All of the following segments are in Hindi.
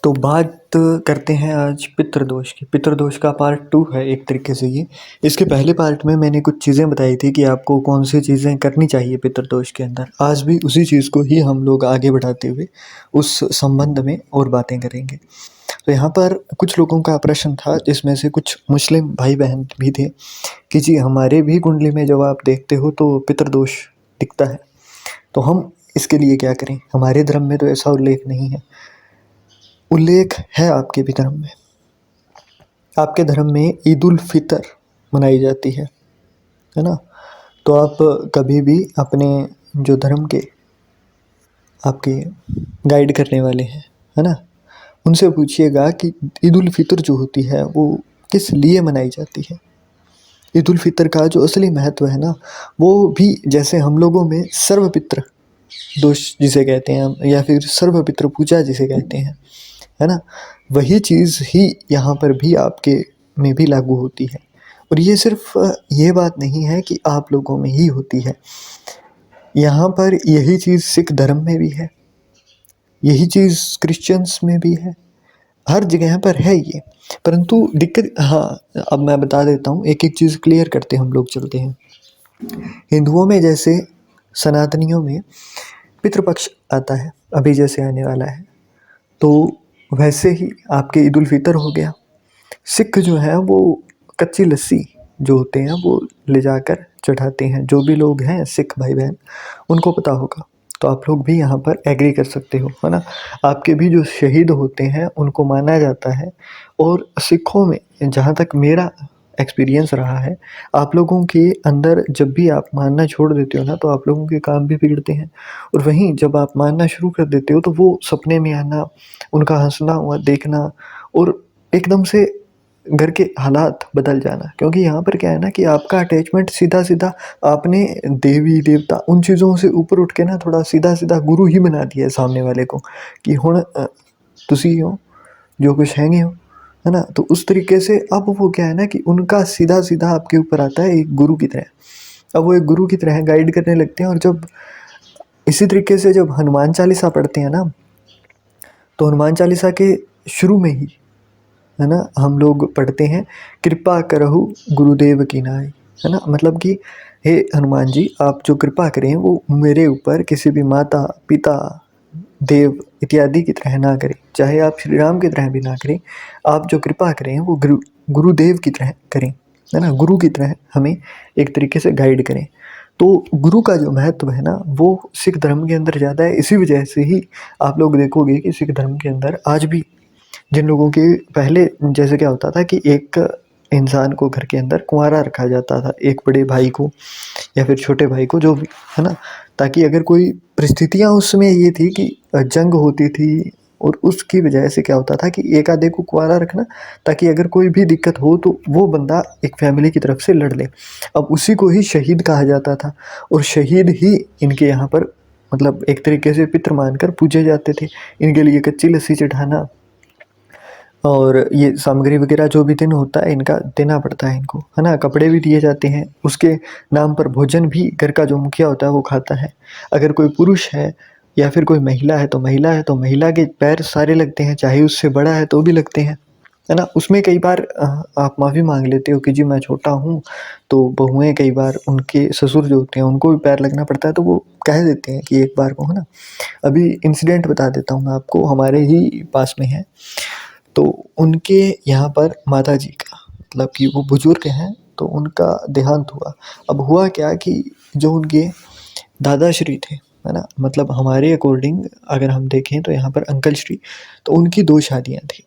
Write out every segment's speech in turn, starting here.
तो बात करते हैं आज पितृदोष की। पितृदोष का पार्ट 2 है एक तरीके से ये। इसके पहले पार्ट में मैंने कुछ चीज़ें बताई थी कि आपको कौन सी चीज़ें करनी चाहिए पितृदोष के अंदर। आज भी उसी चीज़ को ही हम लोग आगे बढ़ाते हुए उस संबंध में और बातें करेंगे। तो यहाँ पर कुछ लोगों का प्रश्न था, जिसमें से कुछ मुस्लिम भाई बहन भी थे कि जी हमारे भी कुंडली में जब आप देखते हो तो पितृदोष दिखता है, तो हम इसके लिए क्या करें। हमारे धर्म में तो ऐसा उल्लेख नहीं है। उल्लेख है आपके भी धर्म में। आपके धर्म में ईद उल फितर मनाई जाती है ना। तो आप कभी भी अपने जो धर्म के आपके गाइड करने वाले हैं, है ना, उनसे पूछिएगा कि ईद उल फितर जो होती है वो किस लिए मनाई जाती है। ईद उल फितर का जो असली महत्व है ना, वो भी जैसे हम लोगों में सर्वपित्र दोष जिसे कहते हैं या फिर सर्वपित्र पूजा जिसे कहते हैं, है ना, वही चीज़ ही यहाँ पर भी आपके में भी लागू होती है। और ये सिर्फ ये बात नहीं है कि आप लोगों में ही होती है, यहाँ पर यही चीज़ सिख धर्म में भी है, यही चीज़ क्रिश्चियंस में भी है, हर जगह पर है ये। परंतु दिक्कत, हाँ अब मैं बता देता हूँ, एक एक चीज़ क्लियर करते हम लोग चलते हैं। हिंदुओं में जैसे सनातनियों में पितृपक्ष आता है, अभी जैसे आने वाला है, तो वैसे ही आपके ईद उल फितर हो गया। सिख जो है वो कच्ची लस्सी जो होते हैं वो ले जाकर चढ़ाते हैं। जो भी लोग हैं सिख भाई बहन, उनको पता होगा, तो आप लोग भी यहाँ पर एग्री कर सकते हो, है ना। आपके भी जो शहीद होते हैं उनको माना जाता है। और सिखों में जहाँ तक मेरा एक्सपीरियंस रहा है, आप लोगों के अंदर जब भी आप मानना छोड़ देते हो ना, तो आप लोगों के काम भी बिगड़ते हैं। और वहीं जब आप मानना शुरू कर देते हो तो वो सपने में आना, उनका हंसना हुआ देखना, और एकदम से घर के हालात बदल जाना। क्योंकि यहाँ पर क्या है ना कि आपका अटैचमेंट सीधा सीधा आपने देवी देवता उन चीज़ों से ऊपर उठ के ना थोड़ा सीधा सीधा गुरु ही बना दिया है सामने वाले को, कि हुण तुसी हो जो कुछ हैंगे हो, है ना। तो उस तरीके से अब वो क्या है ना कि उनका सीधा सीधा आपके ऊपर आता है एक गुरु की तरह। अब वो एक गुरु की तरह गाइड करने लगते हैं। और जब इसी तरीके से जब हनुमान चालीसा पढ़ते हैं ना, तो हनुमान चालीसा के शुरू में ही, है ना, हम लोग पढ़ते हैं कृपा करहु गुरुदेव की नाई, है ना। मतलब कि हे हनुमान जी, आप जो कृपा करें वो मेरे ऊपर किसी भी माता पिता देव इत्यादि की तरह ना करें, चाहे आप श्री राम की तरह भी ना करें। आप जो कृपा करें वो गुरुदेव की तरह करें, है ना। गुरु की तरह हमें एक तरीके से गाइड करें। तो गुरु का जो महत्व है ना वो सिख धर्म के अंदर ज़्यादा है। इसी वजह से ही आप लोग देखोगे कि सिख धर्म के अंदर आज भी जिन लोगों के पहले जैसे क्या होता था कि एक इंसान को घर के अंदर कुंवारा रखा जाता था, एक बड़े भाई को या फिर छोटे भाई को, जो भी, है ना, ताकि अगर कोई परिस्थितियां उस समय ये थी कि जंग होती थी, और उसकी वजह से क्या होता था कि एक आधे को कुंवारा रखना, ताकि अगर कोई भी दिक्कत हो तो वो बंदा एक फैमिली की तरफ से लड़ ले। अब उसी को ही शहीद कहा जाता था, और शहीद ही इनके यहाँ पर मतलब एक तरीके से पितृ मानकर पूजे जाते थे। इनके लिए कच्ची लस्सी चढ़ाना और ये सामग्री वगैरह जो भी दिन होता है इनका देना पड़ता है इनको, है ना। कपड़े भी दिए जाते हैं, उसके नाम पर भोजन भी घर का जो मुखिया होता है वो खाता है। अगर कोई पुरुष है या फिर कोई महिला है तो महिला के पैर सारे लगते हैं, चाहे उससे बड़ा है तो भी लगते हैं, है ना। उसमें कई बार आप माफ़ी मांग लेते हो कि जी मैं छोटा हूँ, तो बहुएं कई बार उनके ससुर जो होते हैं उनको भी पैर लगना पड़ता है, तो वो कह देते हैं कि एक बार को, है ना। अभी इंसिडेंट बता देता हूँ मैं आपको, हमारे ही पास में है। तो उनके यहाँ पर माता जी का मतलब कि वो बुजुर्ग हैं, तो उनका देहांत हुआ। अब हुआ क्या कि जो उनके दादाश्री थे, है ना, मतलब हमारे अकॉर्डिंग अगर हम देखें तो यहाँ पर अंकल श्री, तो उनकी 2 शादियाँ थी।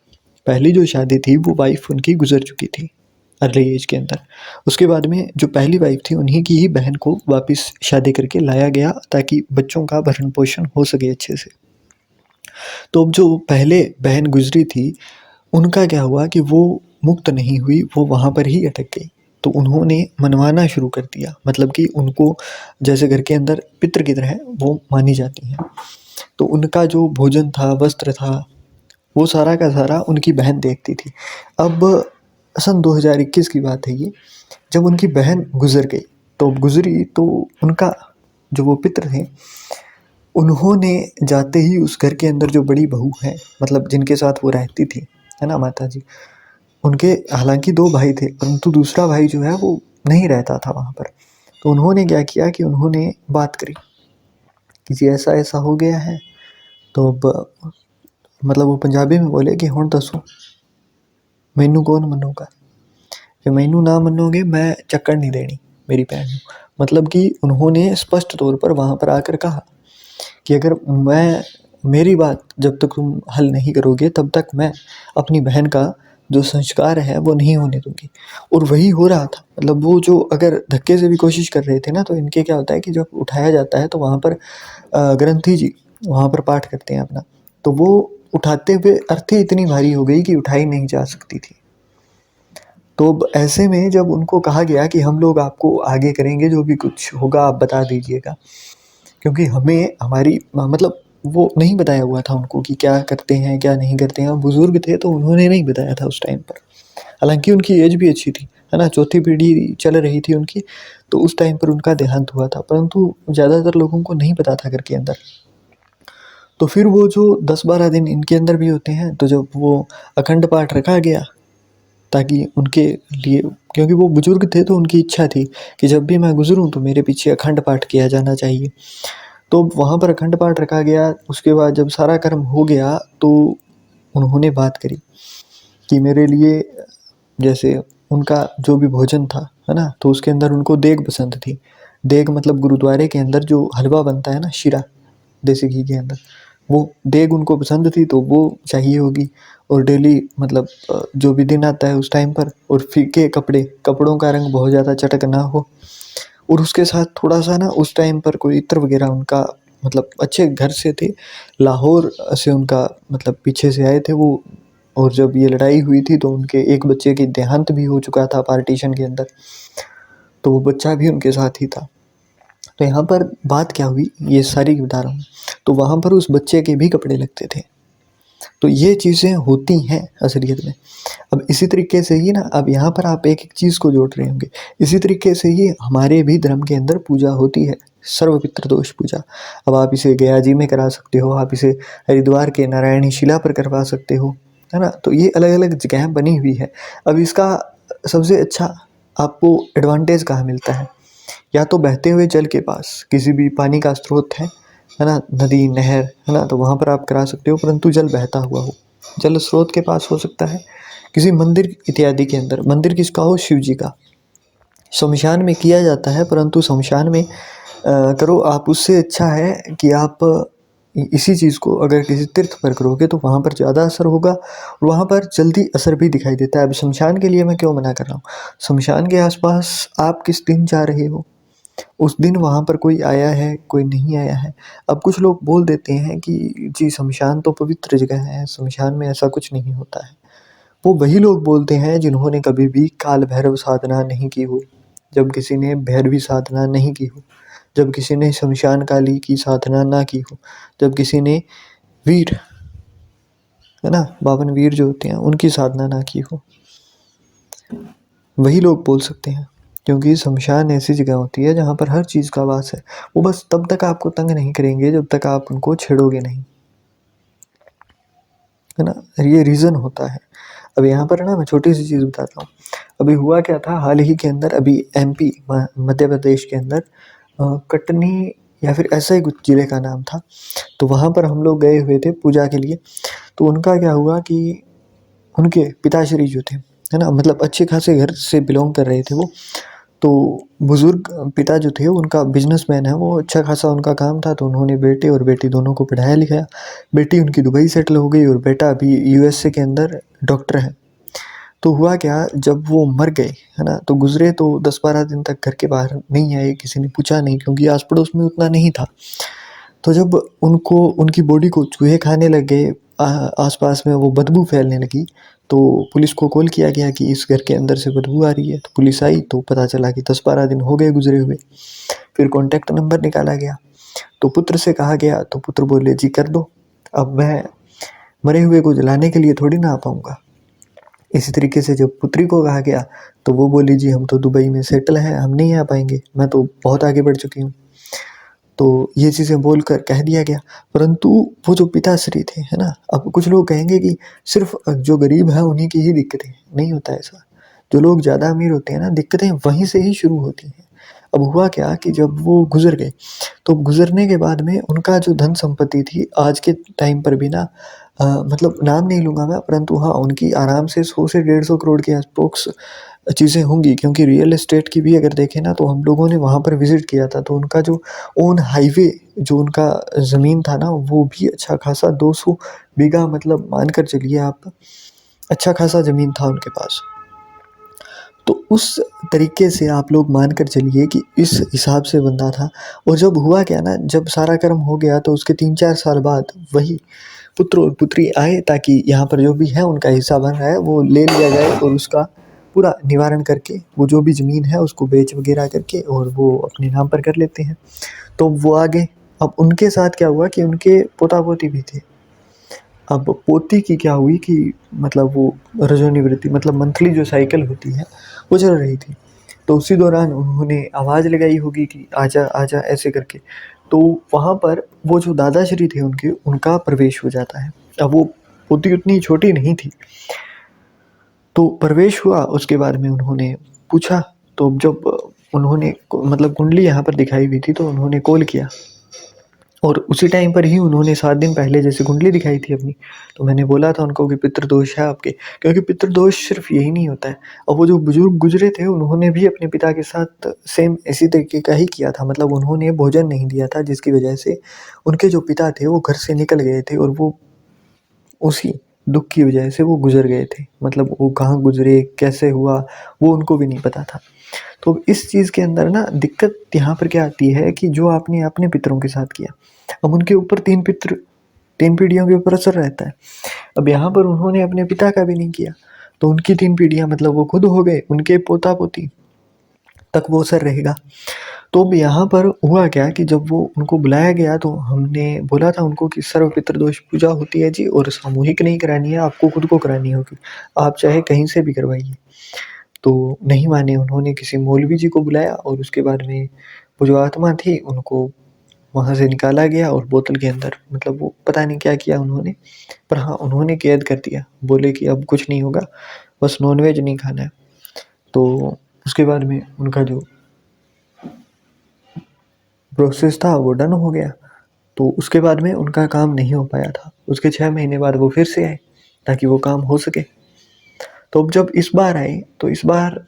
पहली जो शादी थी वो वाइफ उनकी गुजर चुकी थी अर्ली एज के अंदर। उसके बाद में जो पहली वाइफ थी उन्हीं की ही बहन को वापस शादी करके लाया गया, ताकि बच्चों का भरण पोषण हो सके अच्छे से। तो अब जो पहले बहन गुजरी थी, उनका क्या हुआ कि वो मुक्त नहीं हुई, वो वहाँ पर ही अटक गई। तो उन्होंने मनवाना शुरू कर दिया, मतलब कि उनको जैसे घर के अंदर पितृ की तरह वो मानी जाती हैं। तो उनका जो भोजन था, वस्त्र था, वो सारा का सारा उनकी बहन देखती थी। अब सन 2021 की बात है ये, जब उनकी बहन गुजर गई, तो गुजरी तो उनका जो वो पितृ थे उन्होंने जाते ही उस घर के अंदर जो बड़ी बहू है, मतलब जिनके साथ वो रहती थी, है ना माता जी, उनके हालांकि 2 भाई थे, परंतु दूसरा भाई जो है वो नहीं रहता था वहाँ पर। तो उन्होंने क्या किया कि उन्होंने बात करी कि जी ऐसा-ऐसा हो गया है। तो अब मतलब वो पंजाबी में बोले कि हुण दसो मैनू कौन मन्नूगा, जे मैनू ना मन्नोगे मैं चक्कर नहीं देनी मेरी भैन नू। मतलब कि उन्होंने स्पष्ट तौर पर वहाँ पर आकर कहा कि अगर मेरी बात जब तक तुम हल नहीं करोगे तब तक मैं अपनी बहन का जो संस्कार है वो नहीं होने दूंगी। और वही हो रहा था, मतलब वो जो अगर धक्के से भी कोशिश कर रहे थे ना, तो इनके क्या होता है कि जब उठाया जाता है तो वहाँ पर ग्रंथी जी वहाँ पर पाठ करते हैं अपना, तो वो उठाते हुए अर्थी इतनी भारी हो गई कि उठाई नहीं जा सकती थी। तो ऐसे में जब उनको कहा गया कि हम लोग आपको आगे करेंगे, जो भी कुछ होगा आप बता दीजिएगा, क्योंकि हमें हमारी मतलब वो नहीं बताया हुआ था उनको कि क्या करते हैं क्या नहीं करते हैं। बुजुर्ग थे तो उन्होंने नहीं बताया था उस टाइम पर, हालांकि उनकी एज भी अच्छी थी, है ना, चौथी पीढ़ी चल रही थी उनकी। तो उस टाइम पर उनका देहांत हुआ था, परंतु ज़्यादातर लोगों को नहीं पता था घर के अंदर। तो फिर वो जो 10-12 दिन इनके अंदर भी होते हैं, तो जब वो अखंड पाठ रखा गया ताकि उनके लिए, क्योंकि वो बुजुर्ग थे तो उनकी इच्छा थी कि जब भी मैं गुजरूं तो मेरे पीछे अखंड पाठ किया जाना चाहिए। तो वहाँ पर अखंड पाठ रखा गया। उसके बाद जब सारा कर्म हो गया तो उन्होंने बात करी कि मेरे लिए, जैसे उनका जो भी भोजन था, है ना, तो उसके अंदर उनको देग पसंद थी। देग मतलब गुरुद्वारे के अंदर जो हलवा बनता है ना, शीरा, देसी घी के अंदर, वो देग उनको पसंद थी तो वो चाहिए होगी। और डेली मतलब जो भी दिन आता है उस टाइम पर, और फीके कपड़ों का रंग बहुत ज़्यादा चटक ना हो, और उसके साथ थोड़ा सा ना उस टाइम पर कोई इत्र वगैरह उनका, मतलब अच्छे घर से थे, लाहौर से उनका मतलब पीछे से आए थे वो। और जब ये लड़ाई हुई थी तो उनके एक बच्चे की देहांत भी हो चुका था पार्टीशन के अंदर, तो वो बच्चा भी उनके साथ ही था। तो यहाँ पर बात क्या हुई ये सारी बता रहा हूँ। तो वहाँ पर उस बच्चे के भी कपड़े लगते थे। तो ये चीज़ें होती हैं असलियत में। अब इसी तरीके से ही ना, अब यहाँ पर आप एक एक चीज़ को जोड़ रहे होंगे। इसी तरीके से ही हमारे भी धर्म के अंदर पूजा होती है, सर्व पितृदोष पूजा। अब आप इसे गया जी में करा सकते हो, आप इसे हरिद्वार के नारायणी शिला पर करवा सकते हो, है ना। तो ये अलग अलग जगह बनी हुई है। अब इसका सबसे अच्छा आपको एडवांटेज कहाँ मिलता है? या तो बहते हुए जल के पास किसी भी पानी का स्रोत है ना, नदी नहर, है ना, तो वहाँ पर आप करा सकते हो, परंतु जल बहता हुआ हो, जल स्रोत के पास हो सकता है, किसी मंदिर इत्यादि के अंदर। मंदिर किसका हो? शिव जी का। शमशान में किया जाता है, परंतु शमशान में करो आप, उससे अच्छा है कि आप इसी चीज़ को अगर किसी तीर्थ पर करोगे तो वहाँ पर ज़्यादा असर होगा, और वहाँ पर जल्दी असर भी दिखाई देता है। अब शमशान के लिए मैं क्यों मना कर रहा हूँ? शमशान के आसपास आप किस दिन जा रहे हो, उस दिन वहाँ पर कोई आया है कोई नहीं आया है। अब कुछ लोग बोल देते हैं कि जी शमशान तो पवित्र जगह है, शमशान में ऐसा कुछ नहीं होता है। वो वही लोग बोलते हैं जिन्होंने कभी भी काल भैरव साधना नहीं की हो, जब किसी ने भैरवी साधना नहीं की हो, जब किसी ने शमशान काली की साधना ना की हो, जब किसी ने वीर, है ना, 52 वीर जो होते हैं उनकी साधना ना की हो, वही लोग बोल सकते हैं। क्योंकि शमशान ऐसी जगह होती है जहाँ पर हर चीज़ का वास है। वो बस तब तक आपको तंग नहीं करेंगे जब तक आप उनको छेड़ोगे नहीं, है ना। ये रीज़न होता है। अब यहाँ पर ना मैं छोटी सी चीज़ बताता हूँ। अभी हुआ क्या था हाल ही के अंदर, अभी एमपी मध्य प्रदेश के अंदर कटनी या फिर ऐसा ही कुछ जिले का नाम था। तो वहाँ पर हम लोग गए हुए थे पूजा के लिए। तो उनका क्या हुआ कि उनके पिताश्री जो थे, है ना, मतलब अच्छे खासे घर से बिलोंग कर रहे थे वो। तो बुजुर्ग पिता जो थे उनका बिजनेसमैन है, वो अच्छा खासा उनका काम था। तो उन्होंने बेटे और बेटी दोनों को पढ़ाया लिखाया। बेटी उनकी दुबई सेटल हो गई और बेटा अभी यूएसए के अंदर डॉक्टर है। तो हुआ क्या, जब वो मर गए, है ना, तो गुजरे तो 10-12 दिन तक घर के बाहर नहीं आए, किसी ने पूछा नहीं, क्योंकि आस पड़ोस में उतना नहीं था। तो जब उनको उनकी बॉडी को चूहे खाने लग गए, आसपास में वो बदबू फैलने लगी, तो पुलिस को कॉल किया गया कि इस घर के अंदर से बदबू आ रही है। तो पुलिस आई तो पता चला कि 10-12 दिन हो गए गुजरे हुए। फिर कॉन्टैक्ट नंबर निकाला गया, तो पुत्र से कहा गया, तो पुत्र बोले जी कर दो। अब मैं मरे हुए को जलाने के लिए थोड़ी ना आ पाऊँगा। इसी तरीके से जब पुत्री को कहा गया तो वो बोली जी हम तो दुबई में सेटल हैं, हम नहीं आ पाएंगे, मैं तो बहुत आगे बढ़ चुकी हूँ। तो ये चीज़ें बोलकर कह दिया गया। परंतु वो जो पिताश्री थे, है ना? अब कुछ लोग कहेंगे कि सिर्फ़ जो गरीब है उन्हीं की ही दिक्कतें, नहीं होता ऐसा। जो लोग ज़्यादा अमीर होते हैं ना, दिक्कतें वहीं से ही शुरू होती हैं। अब हुआ क्या कि जब वो गुज़र गए, तो गुज़रने के बाद में उनका जो धन संपत्ति थी आज के टाइम पर भी ना, मतलब नाम नहीं लूँगा मैं, परंतु हाँ, उनकी आराम से 100 से 150 करोड़ के एप्रॉक्स चीज़ें होंगी, क्योंकि रियल एस्टेट की भी अगर देखें ना, तो हम लोगों ने वहाँ पर विज़िट किया था, तो उनका जो ओन हाईवे जो उनका ज़मीन था ना, वो भी अच्छा खासा 200 बीघा, मतलब मान कर चलिए आप, अच्छा खासा ज़मीन था उनके पास। तो उस तरीके से आप लोग मान कर चलिए कि इस हिसाब से बंदा था। और जब हुआ क्या ना, जब सारा कर्म हो गया तो उसके 3-4 साल बाद वही पुत्र और पुत्री आए, ताकि यहाँ पर जो भी है उनका हिस्सा बन रहा है वो ले लिया जाए, और उसका पूरा निवारण करके वो जो भी ज़मीन है उसको बेच वगैरह करके और वो अपने नाम पर कर लेते हैं। तो वो आगे, अब उनके साथ क्या हुआ कि उनके पोता-पोती भी थे। अब पोती की क्या हुई कि मतलब वो रजोनिवृत्ति, मतलब मंथली जो साइकिल होती है वो चल रही थी। तो उसी दौरान उन्होंने आवाज़ लगाई होगी कि आजा आजा ऐसे करके। तो वहाँ पर वो जो दादाश्री थे उनके, उनका प्रवेश हो जाता है। अब वो पोती उतनी छोटी नहीं थी, तो प्रवेश हुआ। उसके बाद में उन्होंने पूछा, तो जब उन्होंने मतलब कुंडली यहाँ पर दिखाई हुई थी, तो उन्होंने कॉल किया, और उसी टाइम पर ही उन्होंने 7 दिन पहले जैसे कुंडली दिखाई थी अपनी, तो मैंने बोला था उनको कि पितृदोष है आपके, क्योंकि पितृदोष सिर्फ यही नहीं होता है। और वो जो बुजुर्ग गुजरे थे उन्होंने भी अपने पिता के साथ सेम इसी तरीके का ही किया था, मतलब उन्होंने भोजन नहीं दिया था, जिसकी वजह से उनके जो पिता थे वो घर से निकल गए थे, और वो उसी दुख की वजह से वो गुजर गए थे। मतलब वो कहाँ गुजरे, कैसे हुआ, वो उनको भी नहीं पता था। तो इस चीज़ के अंदर ना दिक्कत यहाँ पर क्या आती है कि जो आपने अपने पितरों के साथ किया, अब उनके ऊपर 3 पीढ़ियों के ऊपर असर रहता है। अब यहाँ पर उन्होंने अपने पिता का भी नहीं किया, तो उनकी 3 पीढ़ियाँ, मतलब वो खुद हो गए, उनके पोता-पोती तक वो असर रहेगा। तो अब यहाँ पर हुआ क्या कि जब वो उनको बुलाया गया, तो हमने बोला था उनको कि सर्व पितृदोष पूजा होती है जी, और सामूहिक नहीं करानी है, आपको खुद को करानी होगी। आप चाहे कहीं से भी करवाइए। तो नहीं माने, उन्होंने किसी मौलवी जी को बुलाया, और उसके बाद में वो जो आत्मा थी उनको वहाँ से निकाला गया, और बोतल के अंदर, मतलब वो पता नहीं क्या किया उन्होंने, पर हाँ, उन्होंने कैद कर दिया। बोले कि अब कुछ नहीं होगा, बस नॉन-वेज नहीं खाना है। तो उसके बाद में उनका जो प्रोसेस था वो डन हो गया। तो उसके बाद में उनका काम नहीं हो पाया था। उसके 6 महीने बाद वो फिर से आए, ताकि वो काम हो सके। तो अब जब इस बार आए, तो इस बार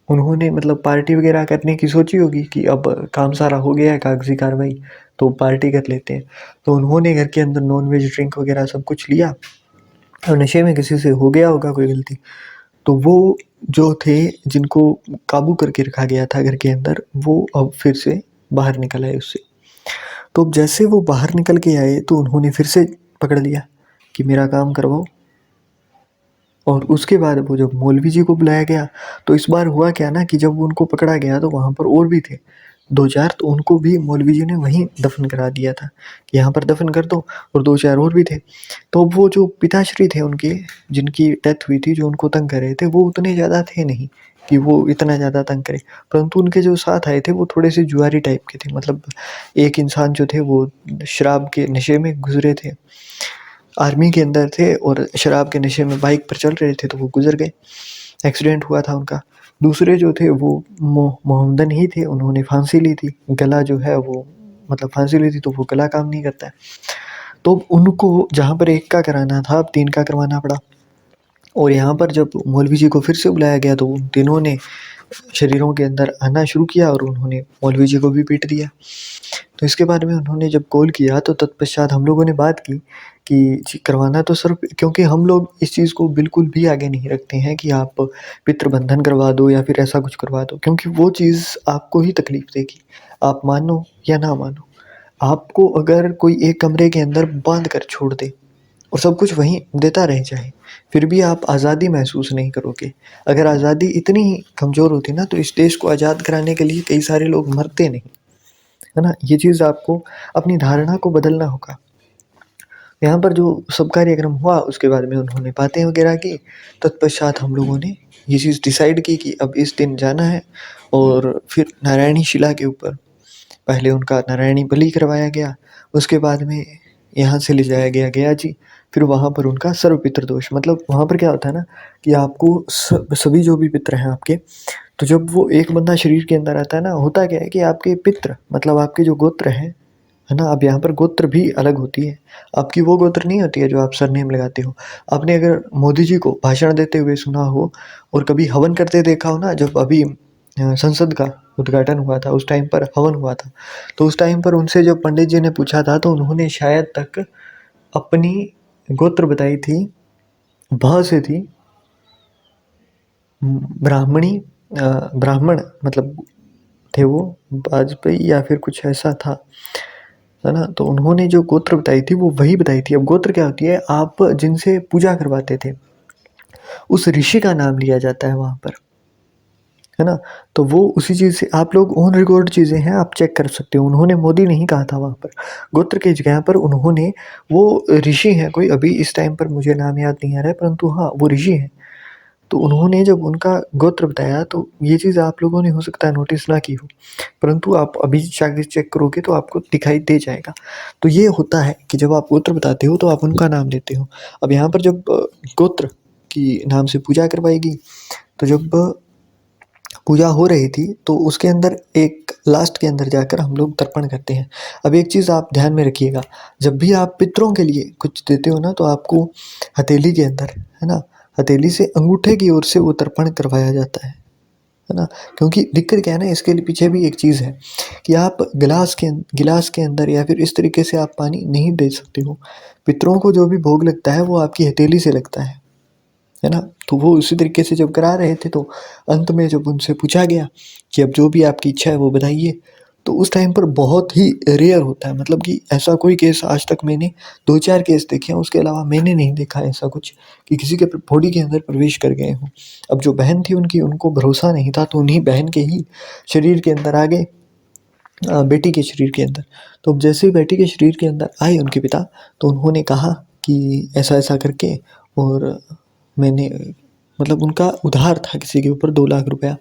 उन्होंने मतलब पार्टी वगैरह करने की सोची होगी कि अब काम सारा हो गया है, कागज़ी कार्रवाई, तो पार्टी कर लेते हैं। तो उन्होंने घर के अंदर नॉन-वेज ड्रिंक वगैरह सब कुछ लिया, और नशे में किसी से हो गया होगा कोई गलती, तो वो जो थे जिनको काबू करके रखा गया था घर के अंदर, वो अब फिर से बाहर निकल आए उससे। तो अब जैसे वो बाहर निकल के आए, तो उन्होंने फिर से पकड़ लिया कि मेरा काम करवाओ। और उसके बाद वो जब मौलवी जी को बुलाया गया, तो इस बार हुआ क्या ना कि जब उनको पकड़ा गया, तो वहाँ पर और भी थे 2-4, तो उनको भी मौलवी जी ने वहीं दफ़न करा दिया था कि यहाँ पर दफ़न कर दो, और 2-4 और भी थे। तो वो जो पिताश्री थे उनके, जिनकी डेथ हुई थी, जो उनको तंग कर रहे थे, वो उतने ज़्यादा थे नहीं कि वो इतना ज़्यादा तंग करें। परंतु उनके जो साथ आए थे वो थोड़े से जुआरी टाइप के थे, मतलब एक इंसान जो थे वो शराब के नशे में गुज़रे थे। आर्मी के अंदर थे और शराब के नशे में बाइक पर चल रहे थे, तो वो गुज़र गए। एक्सीडेंट हुआ था उनका। दूसरे जो थे वो मोहम्मदन ही थे, उन्होंने फांसी ली थी। गला जो है वो, मतलब फांसी ली थी तो वो गला काम नहीं करता है। तो उनको जहाँ पर 1 का कराना था, अब 3 का करवाना पड़ा। और यहाँ पर जब मौलवी जी को फिर से बुलाया गया, तो उन तीनों ने शरीरों के अंदर आना शुरू किया, और उन्होंने मौलवी जी को भी पीट दिया। तो इसके बारे में उन्होंने जब कॉल किया, तो तत्पश्चात हम लोगों ने बात की कि जी करवाना तो सर, क्योंकि हम लोग इस चीज़ को बिल्कुल भी आगे नहीं रखते हैं कि आप पितृबंधन करवा दो या फिर ऐसा कुछ करवा दो, क्योंकि वो चीज़ आपको ही तकलीफ देगी, आप मानो या ना मानो। आपको अगर कोई एक कमरे के अंदर बांध कर छोड़ दे और सब कुछ वहीं देता रह जाए, फिर भी आप आज़ादी महसूस नहीं करोगे। अगर आज़ादी इतनी ही कमज़ोर होती ना, तो इस देश को आज़ाद कराने के लिए कई सारे लोग मरते नहीं, है ना? ये चीज़ आपको अपनी धारणा को बदलना होगा। यहाँ पर जो सब कार्यक्रम हुआ, उसके बाद में उन्होंने बातें वगैरह की। तत्पश्चात हम लोगों ने ये चीज़ डिसाइड की कि अब इस दिन जाना है, और फिर नारायणी शिला के ऊपर पहले उनका नारायणी बलि करवाया गया, उसके बाद में यहाँ से ले जाया गया गया जी, फिर वहाँ पर उनका सर्व पितृदोष, मतलब वहाँ पर क्या होता है ना कि आपको सभी जो भी पितर हैं आपके, तो जब वो एक बंदा शरीर के अंदर आता है ना, होता क्या है कि आपके पित्र मतलब आपके जो गोत्र हैं, है ना, अब यहाँ पर गोत्र भी अलग होती है। आपकी वो गोत्र नहीं होती है जो आप सरनेम लगाते हो। आपने अगर मोदी जी को भाषण देते हुए सुना हो और कभी हवन करते देखा हो ना, जब अभी संसद का उद्घाटन हुआ था उस टाइम पर हवन हुआ था, तो उस टाइम पर उनसे जब पंडित जी ने पूछा था तो उन्होंने शायद तक अपनी गोत्र बताई थी, भ से थी, ब्राह्मणी, ब्राह्मण मतलब थे वो, वाजपेयी या फिर कुछ ऐसा था, है ना। तो उन्होंने जो गोत्र बताई थी वो वही बताई थी। अब गोत्र क्या होती है, आप जिनसे पूजा करवाते थे उस ऋषि का नाम लिया जाता है वहाँ पर, है ना। तो वो उसी चीज़ से आप लोग ऑन रिकॉर्ड चीज़ें हैं, आप चेक कर सकते हो। उन्होंने मोदी नहीं कहा था वहाँ पर, गोत्र की जगह पर उन्होंने, वो ऋषि हैं कोई, अभी इस टाइम पर मुझे नाम याद नहीं आ रहा है, परंतु हाँ वो ऋषि हैं। तो उन्होंने जब उनका गोत्र बताया तो ये चीज़ आप लोगों ने हो सकता है नोटिस ना की हो, परंतु आप अभी जाके चेक करोगे तो आपको दिखाई दे जाएगा। तो ये होता है कि जब आप गोत्र बताते हो तो आप उनका नाम लेते हो। अब यहाँ पर जब गोत्र की नाम से पूजा करवाई गई, तो जब पूजा हो रही थी तो उसके अंदर एक लास्ट के अंदर जाकर हम लोग तर्पण करते हैं। अब एक चीज़ आप ध्यान में रखिएगा, जब भी आप पितरों के लिए कुछ देते हो ना, तो आपको हथेली के अंदर, है ना, हथेली से अंगूठे की ओर से वो तर्पण करवाया जाता है ना। क्योंकि दिक्कत क्या है ना, इसके लिए पीछे भी एक चीज़ है कि आप गिलास के अंदर या फिर इस तरीके से आप पानी नहीं दे सकते हो। पितरों को जो भी भोग लगता है वो आपकी हथेली से लगता है ना। तो वो उसी तरीके से जब करा रहे थे, तो अंत में जब उनसे पूछा गया कि अब जो भी आपकी इच्छा है वो बताइए, तो उस टाइम पर बहुत ही रेयर होता है, मतलब कि ऐसा कोई केस आज तक मैंने 2-4 केस देखे हैं, उसके अलावा मैंने नहीं देखा ऐसा कुछ कि किसी के बॉडी के अंदर प्रवेश कर गए हों। अब जो बहन थी उनकी, उनको भरोसा नहीं था, तो उन्हीं बहन के ही शरीर के अंदर आ गए, बेटी के शरीर के अंदर। तो अब जैसे ही बेटी के शरीर के अंदर आए उनके पिता, तो उन्होंने कहा कि ऐसा-ऐसा करके, और मैंने, मतलब उनका उधार था किसी के ऊपर 2 लाख रुपया।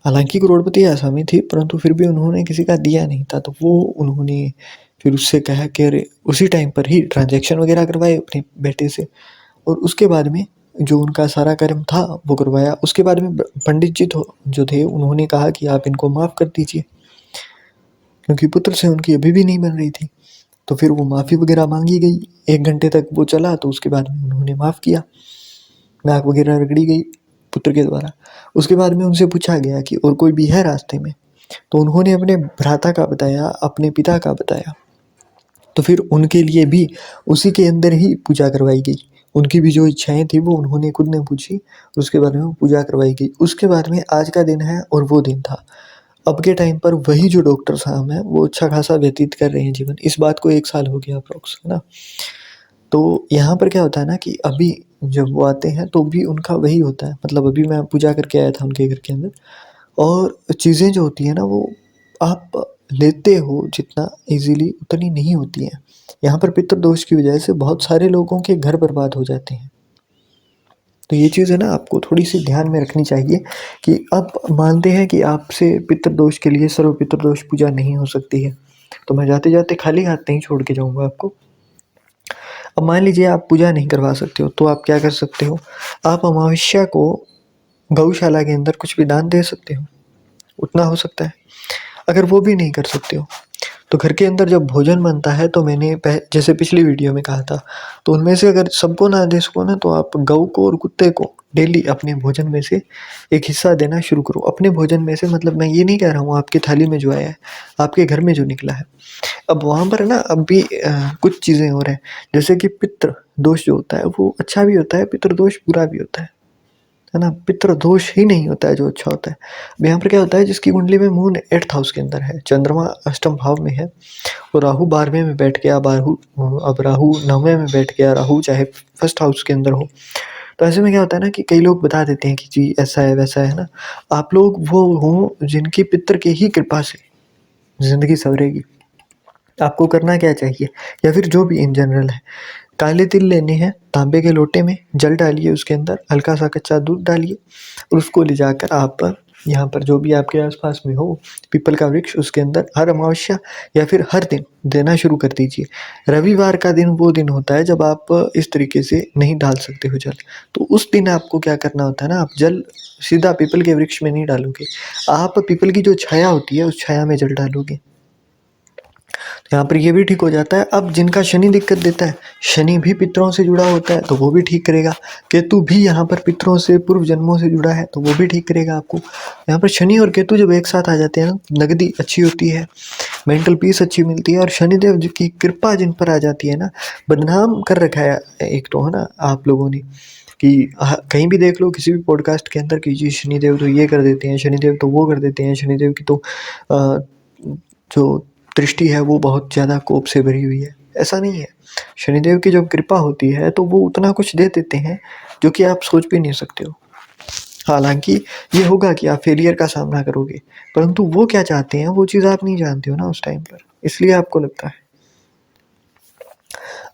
हालाँकि करोड़पति आसामी थी, परंतु फिर भी उन्होंने किसी का दिया नहीं था, तो वो उन्होंने फिर उससे कहा कि अरे, उसी टाइम पर ही ट्रांज़ैक्शन वग़ैरह करवाए अपने बेटे से, और उसके बाद में जो उनका सारा कर्म था वो करवाया। उसके बाद में पंडित जी जो थे उन्होंने कहा कि आप इनको माफ़ कर दीजिए, क्योंकि पुत्र से उनकी अभी भी नहीं बन रही थी। तो फिर वो माफ़ी वग़ैरह माँगी गई, 1 घंटे तक वो चला, तो उसके बाद में उन्होंने माफ़ किया। नाक वग़ैरह रगड़ी गई पुत्र के द्वारा। उसके बाद में उनसे पूछा गया कि और कोई भी है रास्ते में? तो उन्होंने अपने भ्राता का बताया, अपने पिता का बताया। तो फिर उनके लिए भी उसी के अंदर ही पूजा करवाई गई। उनकी भी जो इच्छाएँ थी वो उन्होंने खुद ने पूछी, उसके बाद में वो पूजा करवाई गई। उसके बाद में आज का दिन है और वो दिन था। अब के टाइम पर वही जो डॉक्टर साहब हैं वो अच्छा खासा व्यतीत कर रहे हैं जीवन। इस बात को 1 साल हो गया अप्रॉक्स, है ना? तो यहाँ पर क्या होता है ना कि अभी जब वो आते हैं तो भी उनका वही होता है, मतलब अभी मैं पूजा करके आया था उनके घर के अंदर, और चीज़ें जो होती हैं ना वो आप लेते हो जितना ईज़िली उतनी नहीं होती हैं। यहाँ पर पितृदोष की वजह से बहुत सारे लोगों के घर बर्बाद हो जाते हैं। तो ये चीज़ है ना आपको थोड़ी-सी ध्यान में रखनी चाहिए कि आप मानते हैं कि आपसे पितृदोष के लिए सर्व पितृदोष पूजा नहीं हो सकती है। तो मैं जाते-जाते खाली हाथ नहीं छोड़ के जाऊँगा आपको। अब मान लीजिए आप पूजा नहीं करवा सकते हो, तो आप क्या कर सकते हो? आप अमावस्या को गौशाला के अंदर कुछ भी दान दे सकते हो, उतना हो सकता है। अगर वो भी नहीं कर सकते हो, तो घर के अंदर जब भोजन बनता है, तो मैंने जैसे पिछली वीडियो में कहा था, तो उनमें से अगर सबको ना दे सको ना, तो आप गऊ को और कुत्ते को डेली अपने भोजन में से एक हिस्सा देना शुरू करो। अपने भोजन में से मतलब मैं ये नहीं कह रहा हूँ आपकी थाली में जो आया है, आपके घर में जो निकला है। अब वहाँ पर ना अब भी कुछ चीज़ें और हैं, जैसे कि पितृ दोष जो होता है वो अच्छा भी होता है, पितृ दोष बुरा भी होता है ना? पितृ दोष ही नहीं होता है जो अच्छा होता है। अब यहाँ पर क्या होता है, जिसकी कुंडली में मून 8th हाउस के अंदर है, चंद्रमा अष्टम भाव में है और राहु 12वें में बैठ गया, अब राहु 9वें में बैठ गया, राहु चाहे फर्स्ट हाउस के अंदर हो। तो ऐसे में क्या होता है ना कि कई लोग बता देते हैं कि जी ऐसा है वैसा है ना। आप लोग वो हो जिनकी पितृ की ही कृपा से ज़िंदगी सँवरेगी। आपको करना क्या चाहिए, या फिर जो भी इन जनरल है, काले तिल लेने हैं, तांबे के लोटे में जल डालिए, उसके अंदर हल्का सा कच्चा दूध डालिए और उसको ले जाकर आप यहाँ पर जो भी आपके आसपास में हो पीपल का वृक्ष, उसके अंदर हर अमावस्या या फिर हर दिन देना शुरू कर दीजिए। रविवार का दिन वो दिन होता है जब आप इस तरीके से नहीं डाल सकते हो जल, तो उस दिन आपको क्या करना होता है ना, आप जल सीधा पीपल के वृक्ष में नहीं डालोगे, आप पीपल की जो छाया होती है उस छाया में जल डालोगे। यहाँ पर ये भी ठीक हो जाता है। अब जिनका शनि दिक्कत देता है, शनि भी पितरों से जुड़ा होता है तो वो भी ठीक करेगा। केतु भी यहाँ पर पितरों से पूर्व जन्मों से जुड़ा है तो वो भी ठीक करेगा आपको। यहाँ पर शनि और केतु जब एक साथ आ जाते हैं ना, नगदी अच्छी होती है, मेंटल पीस अच्छी मिलती है। और शनिदेव जी की कृपा जिन पर आ जाती है ना, बदनाम कर रखा है एक तो है ना आप लोगों ने कि कहीं भी देख लो किसी भी पॉडकास्ट के अंदर कि जी शनिदेव तो ये कर देते हैं, शनिदेव तो वो कर देते हैं, शनिदेव की तो जो दृष्टि है वो बहुत ज़्यादा कोप से भरी हुई है। ऐसा नहीं है, शनिदेव की जब कृपा होती है तो वो उतना कुछ दे देते हैं जो कि आप सोच भी नहीं सकते हो। हालांकि ये होगा कि आप फेलियर का सामना करोगे, परंतु वो क्या चाहते हैं वो चीज़ आप नहीं जानते हो ना उस टाइम पर, इसलिए आपको लगता है।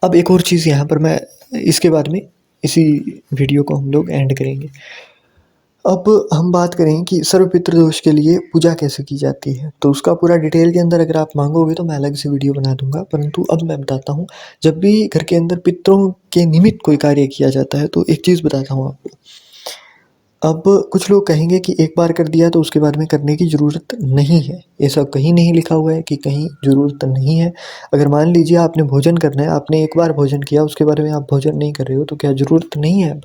अब एक और चीज़ यहाँ पर मैं इसके बाद में इसी वीडियो को हम लोग एंड करेंगे। अब हम बात करें कि सर्वपितृ दोष के लिए पूजा कैसे की जाती है, तो उसका पूरा डिटेल के अंदर अगर आप मांगोगे तो मैं अलग से वीडियो बना दूंगा, परंतु अब मैं बताता हूँ। जब भी घर के अंदर पितरों के निमित्त कोई कार्य किया जाता है तो एक चीज़ बताता हूँ आपको। अब कुछ लोग कहेंगे कि एक बार कर दिया तो उसके बाद में करने की ज़रूरत नहीं है, ये सब कहीं नहीं लिखा हुआ है कि कहीं ज़रूरत नहीं है। अगर मान लीजिए आपने भोजन करना है, आपने एक बार भोजन किया, उसके बारे में आप भोजन नहीं कर रहे हो, तो क्या ज़रूरत नहीं है? अब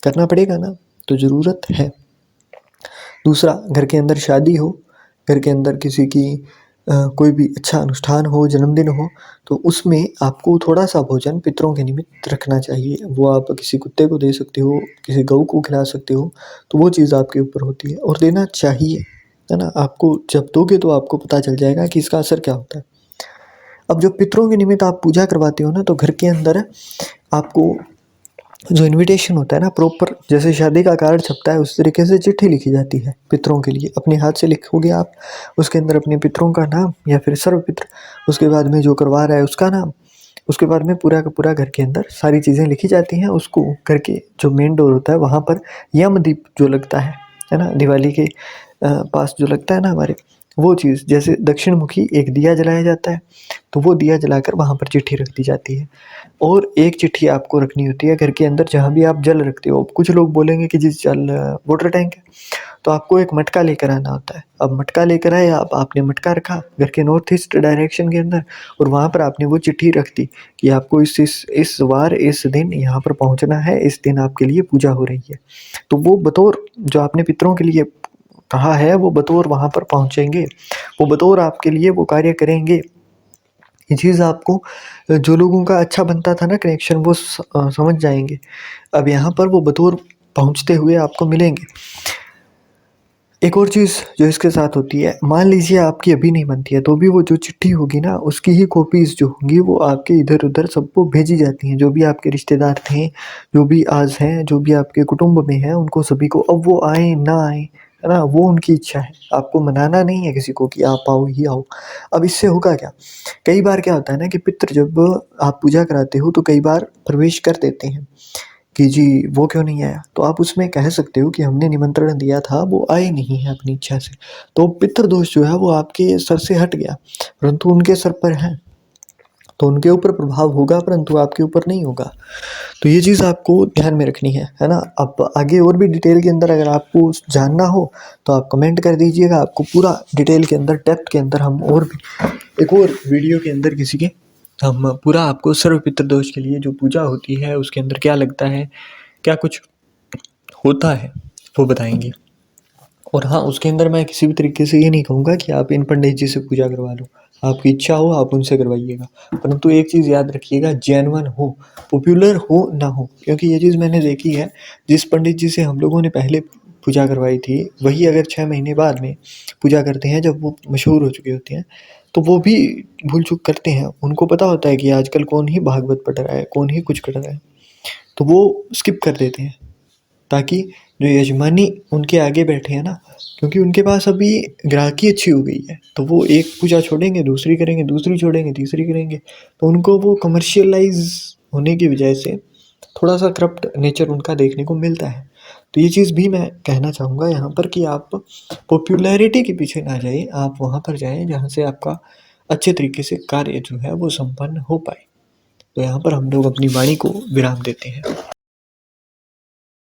करना पड़ेगा ना, तो ज़रूरत है। दूसरा, घर के अंदर शादी हो, घर के अंदर किसी की कोई भी अच्छा अनुष्ठान हो, जन्मदिन हो, तो उसमें आपको थोड़ा सा भोजन पितरों के निमित्त रखना चाहिए। वो आप किसी कुत्ते को दे सकते हो, किसी गऊ को खिला सकते हो, तो वो चीज़ आपके ऊपर होती है और देना चाहिए, है ना। आपको जब दोगे तो आपको पता चल जाएगा कि इसका असर क्या होता है। अब जब पितरों के निमित्त आप पूजा करवाते हो ना, तो घर के अंदर आपको जो इनविटेशन होता है ना, प्रॉपर जैसे शादी का कार्ड छपता है उस तरीके से चिट्ठी लिखी जाती है पितरों के लिए। अपने हाथ से लिखोगे आप, उसके अंदर अपने पितरों का नाम या फिर सर्वपित्र, उसके बाद में जो करवा रहा है उसका नाम, उसके बाद में पूरा का पूरा घर के अंदर सारी चीज़ें लिखी जाती हैं। उसको घर के जो मेन डोर होता है वहाँ पर यमदीप जो लगता है ना, दिवाली के पास जो लगता है ना हमारे, वो चीज़ जैसे दक्षिण मुखी एक दिया जलाया जाता है, तो वो दिया जलाकर वहाँ पर चिट्ठी रख दी जाती है। और एक चिट्ठी आपको रखनी होती है घर के अंदर जहाँ भी आप जल रखते हो। कुछ लोग बोलेंगे कि जिस जल वाटर टैंक है, तो आपको एक मटका लेकर आना होता है। अब मटका लेकर आए आप, आपने मटका रखा घर के नॉर्थ ईस्ट डायरेक्शन के अंदर, और वहाँ पर आपने वो चिट्ठी रख दी कि आपको इस वार इस दिन यहाँ पर पहुँचना है, इस दिन आपके लिए पूजा हो रही है। तो वो बतौर जो आपने पितरों के लिए कहा है वो बतौर वहाँ पर पहुँचेंगे, वो बतौर आपके लिए वो कार्य करेंगे। ये चीज़ आपको जो लोगों का अच्छा बनता था ना कनेक्शन, वो समझ जाएंगे। अब यहाँ पर वो बतौर पहुँचते हुए आपको मिलेंगे। एक और चीज़ जो इसके साथ होती है, मान लीजिए आपकी अभी नहीं बनती है, तो भी वो जो चिट्ठी होगी ना उसकी ही कॉपीज़ जो होंगी वो आपके इधर उधर सबको भेजी जाती हैं। जो भी आपके रिश्तेदार थे, जो भी आज हैं, जो भी आपके कुटुंब में हैं, उनको सभी को, अब वो आए ना आए, है ना, वो उनकी इच्छा है। आपको मनाना नहीं है किसी को कि आप आओ ही आओ। अब इससे होगा क्या, कई बार क्या होता है ना कि पितृ जब आप पूजा कराते हो तो कई बार प्रवेश कर देते हैं कि जी वो क्यों नहीं आया, तो आप उसमें कह सकते हो कि हमने निमंत्रण दिया था, वो आए नहीं है अपनी इच्छा से। तो पितृदोष जो है वो आपके सर से हट गया, परंतु उनके सर पर है, तो उनके ऊपर प्रभाव होगा परंतु आपके ऊपर नहीं होगा। तो ये चीज़ आपको ध्यान में रखनी है ना। अब आगे और भी डिटेल के अंदर अगर आपको जानना हो तो आप कमेंट कर दीजिएगा, आपको पूरा डिटेल के अंदर डेप्थ के अंदर हम और भी एक और वीडियो के अंदर किसी के हम पूरा आपको सर्व पितृदोष के लिए जो पूजा होती है उसके अंदर क्या लगता है, क्या कुछ होता है, वो बताएंगे। और हाँ, उसके अंदर मैं किसी भी तरीके से ये नहीं कहूँगा कि आप इन पंडित जी से पूजा करवा लो, आपकी इच्छा हो आप उनसे करवाइएगा, परंतु एक चीज़ याद रखिएगा, जेन्युइन हो, पॉपुलर हो ना हो। क्योंकि ये चीज़ मैंने देखी है, जिस पंडित जी से हम लोगों ने पहले पूजा करवाई थी वही अगर 6 महीने बाद में पूजा करते हैं जब वो मशहूर हो चुके होते हैं, तो वो भी भूल चूक करते हैं। उनको पता होता है कि आजकल कौन ही भागवत पढ़ रहा है, कौन ही कुछ कर रहा है, तो वो स्किप कर देते हैं ताकि जो यजमानी उनके आगे बैठे हैं ना, क्योंकि उनके पास अभी ग्राहकी अच्छी हो गई है, तो वो एक पूजा छोड़ेंगे दूसरी करेंगे, दूसरी छोड़ेंगे तीसरी करेंगे, तो उनको वो कमर्शियलाइज होने की वजह से थोड़ा सा करप्ट नेचर उनका देखने को मिलता है। तो ये चीज़ भी मैं कहना चाहूँगा यहाँ पर कि आप पॉपुलैरिटी के पीछे ना जाइए, आप वहाँ पर जाएँ जहाँ से आपका अच्छे तरीके से कार्य जो है वो संपन्न हो पाए। तो यहाँ पर हम लोग अपनी वाणी को विराम देते हैं।